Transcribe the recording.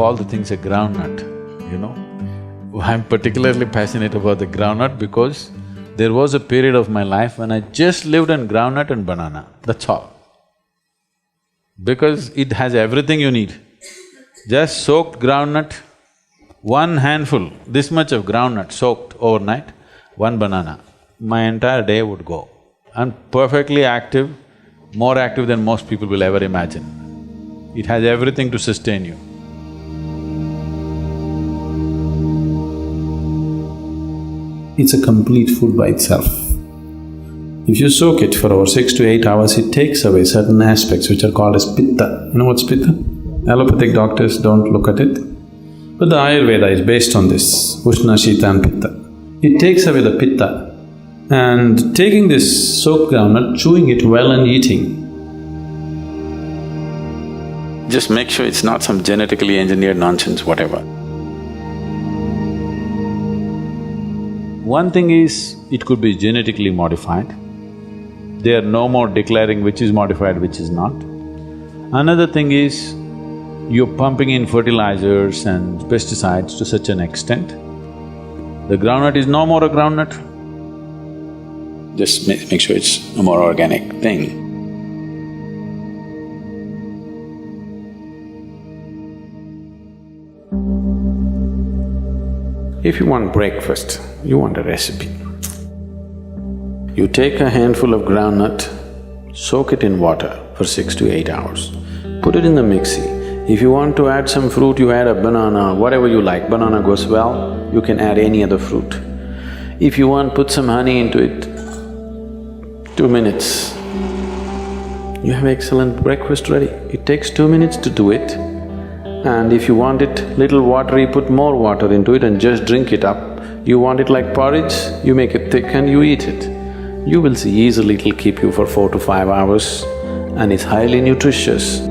all the things a groundnut, you know. I'm particularly passionate about the groundnut because there was a period of my life when I just lived on groundnut and banana, that's all. Because it has everything you need. Just soaked groundnut, one handful, this much of groundnut soaked overnight, one banana, my entire day would go. I'm perfectly active, more active than most people will ever imagine. It has everything to sustain you. It's a complete food by itself. If you soak it for over 6 to 8 hours, it takes away certain aspects which are called as pitta. You know what's pitta? Allopathic doctors don't look at it, but the Ayurveda is based on this, Ushna, Shita and Pitta. It takes away the pitta, and taking this soaked groundnut, chewing it well and eating. Just make sure it's not some genetically engineered nonsense, whatever. One thing is, it could be genetically modified. They are no more declaring which is modified, which is not. Another thing is, you're pumping in fertilizers and pesticides to such an extent, the groundnut is no more a groundnut. Just make sure it's a more organic thing. If you want breakfast, you want a recipe. You take a handful of groundnut, soak it in water for 6 to 8 hours, put it in the mixie. If you want to add some fruit, you add a banana, whatever you like. Banana goes well, you can add any other fruit. If you want, put some honey into it, 2 minutes, you have excellent breakfast ready. It takes 2 minutes to do it. And if you want it little watery, put more water into it and just drink it up. You want it like porridge, you make it thick and you eat it. You will see easily it'll keep you for 4 to 5 hours and it's highly nutritious.